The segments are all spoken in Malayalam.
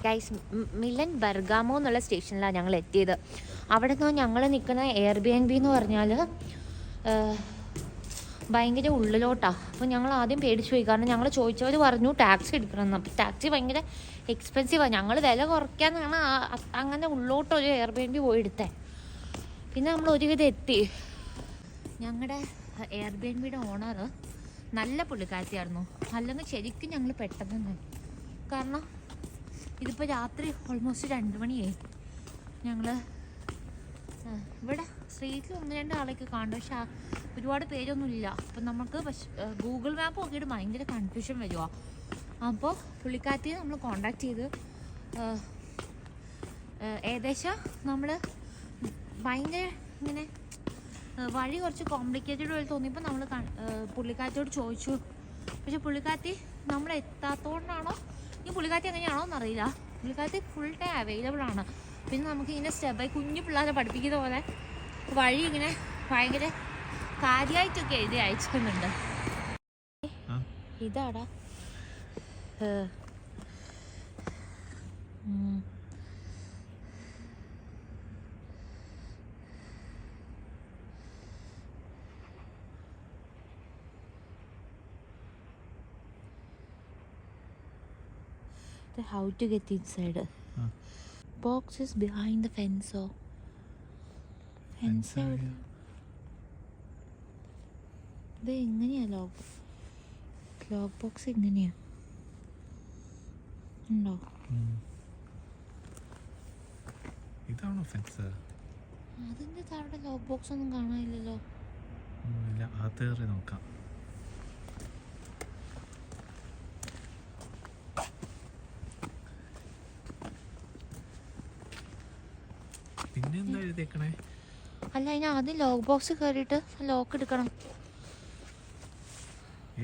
ഗൈസ്, മിലൻ ബെർഗാമോ എന്നുള്ള സ്റ്റേഷനിലാണ് ഞങ്ങൾ എത്തിയത്. അവിടെ നിന്ന് ഞങ്ങൾ നിൽക്കുന്ന എയർബിഎൻബി എന്ന് പറഞ്ഞാൽ ഭയങ്കര ഉള്ളിലോട്ടാണ്. അപ്പോൾ ഞങ്ങൾ ആദ്യം പേടിച്ചു പോയി. കാരണം ഞങ്ങൾ ചോദിച്ചവർ പറഞ്ഞു ടാക്സി എടുക്കണമെന്ന്. അപ്പോൾ ടാക്സി ഭയങ്കര എക്സ്പെൻസീവാണ്. ഞങ്ങൾ വില കുറയ്ക്കാനാണ് അങ്ങനെ ഉള്ളോട്ടൊരു എയർബിഎൻബി പോയി എടുത്തേ. പിന്നെ നമ്മൾ ഒരുവിധം എത്തി. ഞങ്ങളുടെ എയർബിഎൻബിയുടെ ഓണർ നല്ല പുള്ളിക്കാരത്തിയായിരുന്നു. അല്ലെങ്കിൽ ശരിക്കും ഞങ്ങൾ പെട്ടെന്ന്, കാരണം ഇതിപ്പോൾ രാത്രി ഓൾമോസ്റ്റ് 2 മണിയായി. ഞങ്ങൾ ഇവിടെ സ്ട്രീറ്റിൽ 1-2 ആളേക്ക് കാണും, പക്ഷെ ഒരുപാട് പേരൊന്നുമില്ല. അപ്പം നമുക്ക് ഗൂഗിൾ മാപ്പ് നോക്കിയിട്ട് ഭയങ്കര കൺഫ്യൂഷൻ വരുമോ. അപ്പോൾ പുള്ളിക്കാരത്തിയെ നമ്മൾ കോണ്ടാക്ട് ചെയ്ത് ഏകദേശം നമ്മൾ ഭയങ്കര ഇങ്ങനെ വഴി കുറച്ച് കോംപ്ലിക്കേറ്റഡ് പോലെ തോന്നിയപ്പോൾ നമ്മൾ പുള്ളിക്കാരത്തിയോട് ചോദിച്ചു. പക്ഷെ പുള്ളിക്കാരത്തി നമ്മൾ എത്താത്തതുകൊണ്ടാണോ ഈ പുള്ളിക്കാരത്തി എങ്ങനെയാണോ എന്നറിയില്ല, പുള്ളിക്കാരത്തി ഫുൾ ടൈം അവൈലബിൾ ആണ്. പിന്നെ നമുക്ക് ഇങ്ങനെ സ്റ്റെപ്പ് ബൈ കുഞ്ഞു പിള്ളേരെ പഠിപ്പിക്കുന്ന പോലെ വഴി ഇങ്ങനെ ഭയങ്കര കാര്യമായിട്ടൊക്കെ എഴുതി അയച്ചിട്ടുണ്ട്. ഇതാടാ how to get inside. Box is behind the fence. Fence ഇത് എങ്ങനെയാ ലോക്ക് ബോക്സ് എങ്ങനെയാ ഉണ്ടോ? ഇതാണോ ഫെൻസ്? അതിന്റെ താഴെ ലോക്ക് ബോക്സ് ഒന്നും കാണാനില്ലല്ലോ. ഇല്ല, അത് നോക്കാം. പിന്നെ എന്താ എഴുതിയേക്കണേ? അല്ല, അതിന് ആദ്യം ലോക്ക് ബോക്സ് കയറിയിട്ട് ലോക്ക് എടുക്കണം.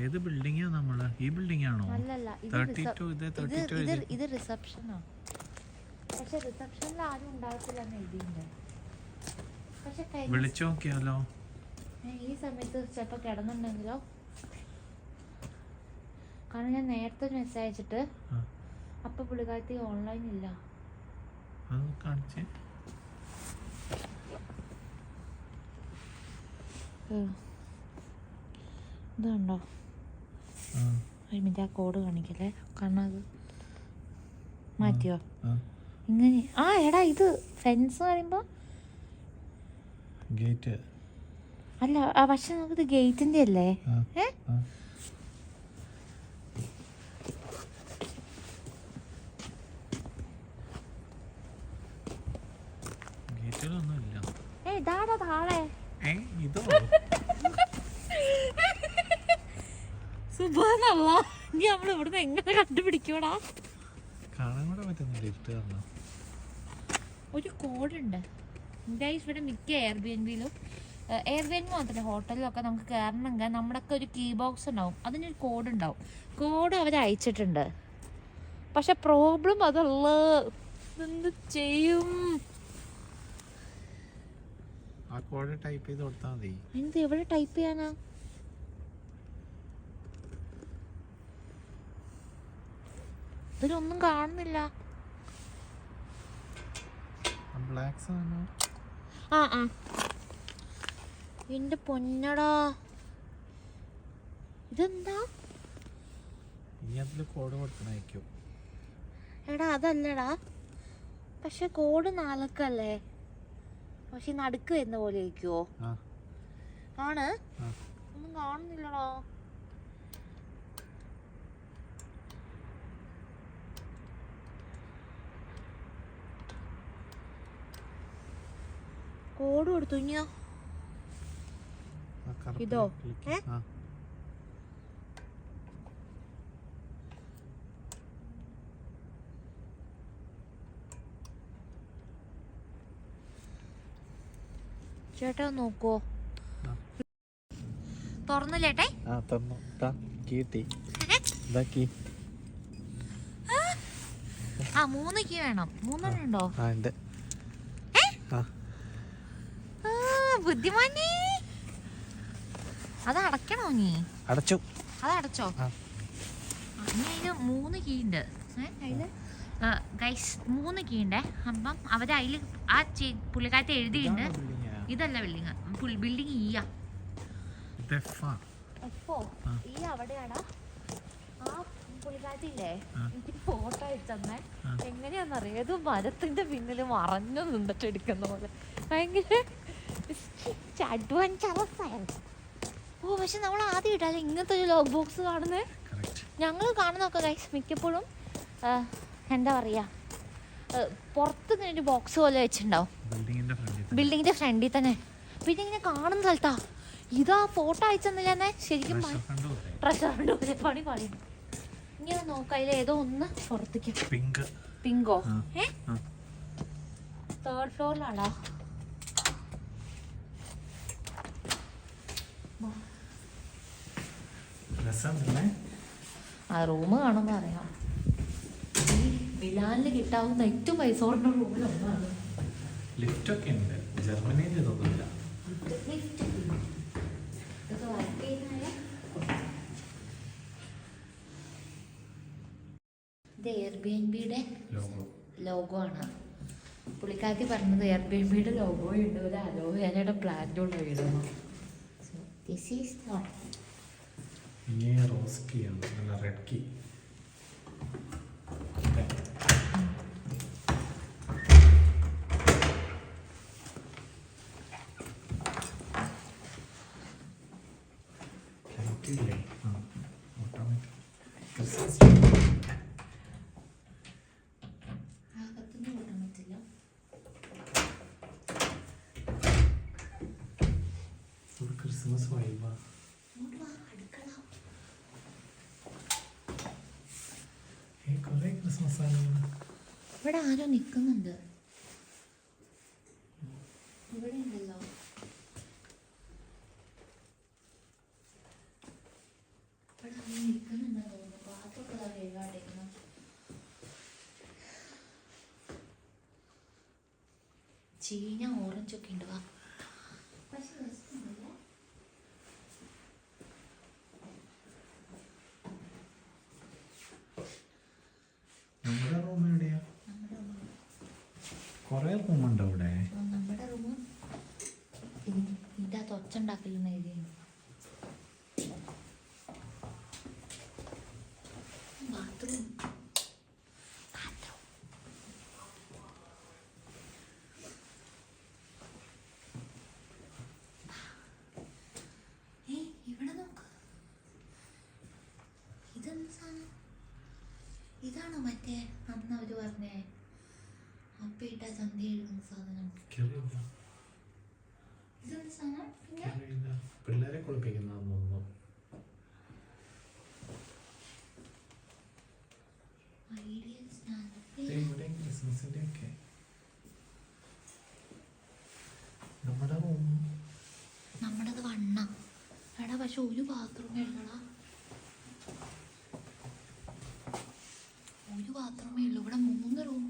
ഏത് ബിൽഡിംഗാ നമ്മള്? ഈ ബിൽഡിംഗ് ആണോ? അല്ലല്ല, ഇത് റിസപ്ഷനാ. പക്ഷെ റിസപ്ഷനിൽ ആരും ഉണ്ടാകത്തില്ല എന്ന് എഴുതിയിട്ടുണ്ട്. പക്ഷെ വിളിച്ചു നോക്കിയാലോ? ഈ സമയത്ത് ചിലപ്പോൾ കിടന്നുണ്ടെങ്കിലോ. കാരണം ഞാൻ നേരത്തെ ഒരു മെസ്സേജ് അയച്ചിട്ട് അപ്പൊ പുള്ളിക്കാരത്തി ഓൺലൈൻ ഇല്ല. കാണിച്ചേ. ഇതുണ്ടോ? ഒരു മിനിറ്റ്, ആ കോഡ് കാണിക്കല്ലേ. കാരണം അത് മാറ്റിയോ? ഇങ്ങനെ. എടാ, ഇത് ഫെൻസ് പറയുമ്പോ ഗേറ്റ് അല്ല. പക്ഷെ നമുക്കിത് ഗേറ്റിന്റെ അല്ലേ? ഗേറ്റിലൊന്നുമില്ല. ഇതാടാ താഴെ. ഇതോ? സുബ്ഹാനല്ലാഹ്, ഇനി നമ്മൾ ഇവിടുന്ന് എങ്ങനെ കണ്ടുപിടിക്കൂടാ? കാണാൻ കൂടെ പറ്റുന്നില്ല. ഒരു കോഡുണ്ട് ഗൈസ്. ഇവിടെ മിക്ക എയർബിഎൻബിയിലും മാത്രമല്ല ഹോട്ടലിലൊക്കെ നമുക്ക് കയറണമെങ്കിൽ നമ്മുടെയൊക്കെ ഒരു കീ ബോക്സ് ഉണ്ടാവും, അതിനൊരു കോഡ് ഉണ്ടാവും. കോഡ് അവർ അയച്ചിട്ടുണ്ട്. പക്ഷെ പ്രോബ്ലം അതല്ല, എന്ത് ചെയ്യും? ആ കോഡ് ടൈപ്പ് ചെയ്ത് കൊടുത്താൽ മതി. എന്ത് എവിടെ ടൈപ്പ് ചെയ്യാനാ? ഇതിലൊന്നും കാണുന്നില്ല. എന്റെ പൊന്നടാ, ഇതെന്താ? കോഡ് കൊടുക്കണായിരിക്കും. എടാ അതല്ലടാ, പക്ഷെ കോഡ് 4 പക്ഷെ നടുക്ക് വരുന്ന പോലെ ഇരിക്കുവോ? ആണ്. ഒന്നും കാണുന്നില്ലടാ. കോഡ് കൊടുത്തു. ഇനിയോ ഇതോ? ചേട്ടാ നോക്കോ? തുറന്നില്ലേട്ടെ? ആ 3 കീ വേണം. 3 ഉണ്ടോ? ബുദ്ധിമാനി, അത് അടയ്ക്കണോ? നീ അടച്ചു. അത് അടച്ചോ? ഇനി അതിന് 3 കീ ഉണ്ട്. അതിൽ ഗൈസ് 3 കീ ഉണ്ട്. അപ്പം അവർ അതിൽ ആ പുള്ളിക്കാരത്തെ എഴുതിയിട്ടുണ്ട്. ഇതല്ല ബിൽഡിങ്, ബിൽഡിങ് ഈയാ ഈ അവിടെയാടാ. ആ പുള്ളിക്കാരത്തില്ലേ എനിക്ക് ഫോട്ടോ അയച്ചെന്നേ. എങ്ങനെയാണെന്നറിയാം, ഏതോ മരത്തിന്റെ പിന്നിൽ മറഞ്ഞു നിന്നിട്ട് എടുക്കുന്ന പോലെ ഭയങ്കര അഡ്വഞ്ചറസായിരുന്നു. ഓ പക്ഷെ നമ്മൾ ആദ്യം ഇട്ടാലും ഇങ്ങനത്തെ ഒരു ലോക്ക് ബോക്സ് കാണുന്നത്. ഞങ്ങൾ കാണുന്നൊക്കെ ഗൈസ് മിക്കപ്പോഴും എന്താ പറയുക, പുറത്ത് ഒരു ബോക്സ് പോലെ വെച്ചിട്ടുണ്ടാവും ബിൽഡിങ്ങിന്റെ ഫ്രണ്ടിൽ തന്നെ. പിന്നെ ഇങ്ങനെ കാണുന്ന സ്ഥലത്താ ഇതാ ഫോട്ടോ അയച്ചെന്നില്ലെന്നേ. ശരിക്കും ട്രഷർ ഫണ്ട് പോലെ പണി പറയുന്നു. ഇങ്ങനെ നോക്കാം, അതിൽ ഏതോ ഒന്ന് പുറത്തേക്ക്. പിങ്കോ? 3rd ഫ്ലോറിലാണോ? ആ റൂം കാണുമ്പോ അറിയാം. ഈ മിലാനിൽ കിട്ടാവുന്ന ഏറ്റവും പൈസ കൊണ്ട റൂമിലൊന്നാണ്. ലിഫ്റ്റ് ഒക്കെ ഉണ്ട്. ജർമ്മനിയിൽ ഇതൊന്നുമില്ല. ഇത് എയർബിഎൻബിയുടെ ലോഗോ ആണ്. പുള്ളിക്കാരത്തി പറഞ്ഞത് എയർബിഎൻബിയുടെ ലോഗോ ഉണ്ട്, ഒരു അലോവേരയുടെ പ്ലാന്റ് കൊണ്ട് വീഴുന്നു. This is not. ഈ റോസ് കീ ആണ്, നല്ല റെഡ് കീ. ക്രിസ്മസ് വൈബാ. കുറേ ക്രിസ്മസ് ആണ്. ഇവിടെ ആരോ നിൽക്കുന്നുണ്ട്. ഇവിടെ ഉണ്ടല്ലോ. ഇവിടെ ആരോ നിൽക്കുന്നുണ്ടെന്ന് തോന്നുന്നു. പാത്രമൊക്കെ കഴുകാണ്ടിരിക്കുന്നു. ചീഞ്ഞ ഓറഞ്ചൊക്കെ ഉണ്ട്. വാ പക്ഷെ രസമൊന്നുമില്ല. നമ്മുടെ റൂം എവിടെയാ? കൊറേ റൂമുണ്ട് അവിടെ. നമ്മുടെ റൂം ഇതിൻ്റെ അകത്ത് ഒച്ച ഉണ്ടാക്കലെന്ന് എഴുതിയാണ്. ബാത്റൂം ഇവിടെ നോക്ക്. ഇതെന്ത് സാധനം? ഇതാണോ മറ്റേ അന്ന് അവര് പറഞ്ഞേ അപ്പയിട്ട സന്ധ്യ എഴുതുന്ന സാധനം? ഇതെന്ത് സാധനം? പിള്ളേരെ കുളിപ്പിക്കുന്നതെന്ന് തോന്നുന്നു. ഇവിടെ ക്രിസ്മസിന്റെ ഒക്കെ നമ്മുടെ റൂം. നമ്മുടേത് വണ്ണ എടാ. പക്ഷെ ഒരു ബാത്റൂം ഉള്ളടാ, ഒരു ബാത്റൂമേ ഉള്ളൂ. ഇവിടെ 3 റൂം.